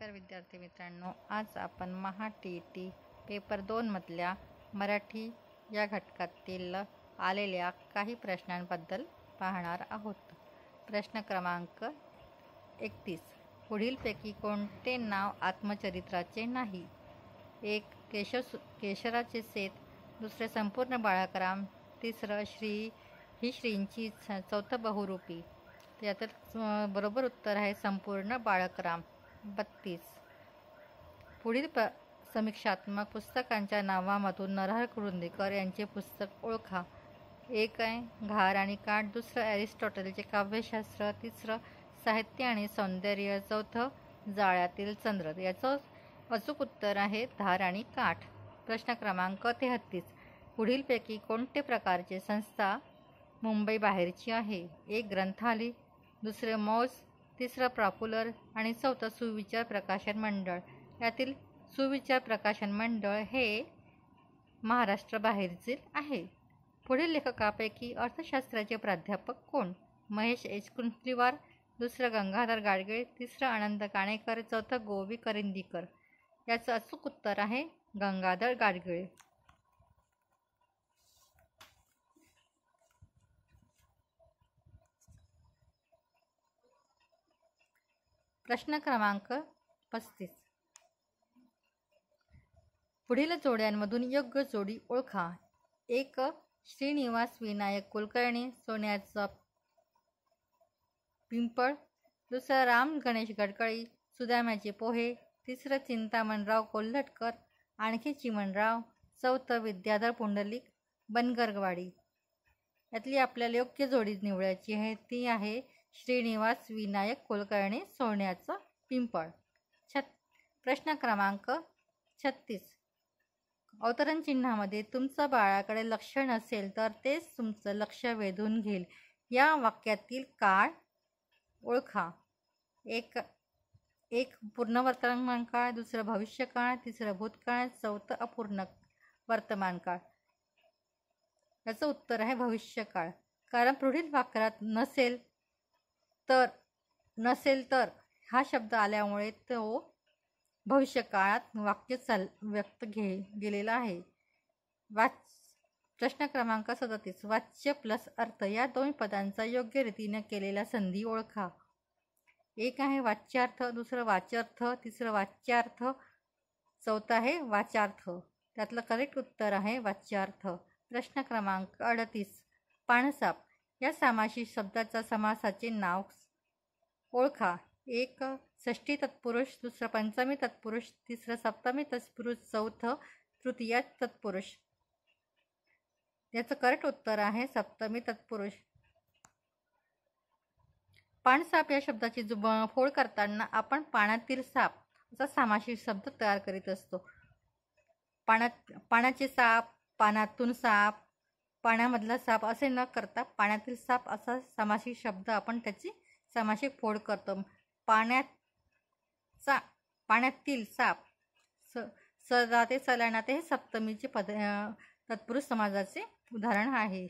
नमस्कार विद्यार्थी मित्रांनो, आज आपण महा TET पेपर 2 मधल्या मराठी या घटकातील आलेल्या काही प्रश्नांबद्दल पाहणार आहोत. प्रश्न क्रमांक 31. पुढीलपैकी कोणते नाव आत्मचरित्राचे नाही? 1. केशराचे सेत, दुसरे संपूर्ण बाळकराम, तिसरं ही श्रींची चौथं बहुरूपी. यातील बरोबर उत्तर आहे संपूर्ण बाळकराम. 32. पुढील समीक्षात्मक पुस्तकांच्या नावामधून नरहर कुरुंदकर यांचे पुस्तक ओळखा. 1 आहे घार आणि काठ, दुसरं अरिस्टॉटलचे काव्यशास्त्र, तिसरं साहित्य आणि सौंदर्य, चौथं जाळ्यातील चंद्र. याचं अचूक उत्तर आहे धार आणि काठ. प्रश्न क्रमांक 33. पुढीलपैकी कोणते प्रकारचे संस्था मुंबई बाहेरची आहे? 1 ग्रंथालय, दुसरे मौज, तिसरं पॉप्युलर आणि चौथं सुविचार प्रकाशन मंडळ. यातील सुविचार प्रकाशन मंडळ हे महाराष्ट्र बाहेरचे आहे. पुढील लेखकापैकी अर्थशास्त्राचे प्राध्यापक कोण? महेश एच. कुंत्रीवार, दुसरं गंगाधर गाडगीळ, तिसरं आनंद काणेकर, चौथं गोवी करंदीकर. याचं अचूक उत्तर आहे गंगाधर गाडगीळ. प्रश्न क्रमांक 35. पुढील जोड्यांमधून योग्य जोडी ओळखा. 1 श्रीनिवास विनायक कुलकर्णी, सोन्याचा पिंपळ, दुसरं राम गणेश गडकरी, सुदाम्याचे पोहे, तिसरं चिंतामणराव कोल्हटकर, आणखी चिमणराव, चौथं विद्याधर पुंडलिक बनगरवाडी. यातली आपल्याला योग्य जोडी निवडायची आहे, ती आहे श्रीनिवास विनायक कुलकर्णी, सोन्याचं पिंपळ. प्रश्न क्रमांक 36. अवतरण चिन्हामध्ये तुमचं बाळाकडे लक्ष नसेल तर तेच तुमचं लक्ष वेधून घेईल. या वाक्यातील काळ ओळखा. 1 पूर्ण वर्तमान काळ, दुसरं भविष्यकाळ, तिसरं भूतकाळ, चौथं अपूर्ण वर्तमान काळ. याचं उत्तर आहे भविष्यकाळ. कारण पुढील वाक्यात नसेल तर हा शब्द आल्यामुळे तो भविष्यकाळात वाक्य व्यक्त गेलेला आहे. प्रश्न क्रमांक 37. वाच्य प्लस अर्थ या दोन पदांचा योग्य रीतीने केलेला संधी ओळखा. 1 आहे वाच्यार्थ, दुसरं वाच्यार्थ, तिसरं वाच्यार्थ, चौथं आहे वाचार्थ. त्यातलं करेक्ट उत्तर आहे वाच्यार्थ. प्रश्न क्रमांक 38. पाणसाप या सामासी शब्दाचा समासाचे नाव ओळखा. 1 षष्ठी तत्पुरुष, दुसरं पंचमी तत्पुरुष, तिसरं सप्तमी तत्पुरुष, चौथं तृतीया तत्पुरुष. याचं करेक्ट उत्तर आहे सप्तमी तत्पुरुष. पाणसाप या शब्दाची फोड करताना आपण पाण्यातील साप असा सामासिक शब्द तयार करीत असतो. पाण्याचे साप, पाण्यातून साप, पाण्यामधला साप असे न करता पाण्यातील साप असा सामासिक शब्द आपण त्याची सामासिक फोड करतो. पाण्यातील साप, सदाते सलानाते हे सप्तमीचे तत्पुरुष समाजाचे उदाहरण आहे.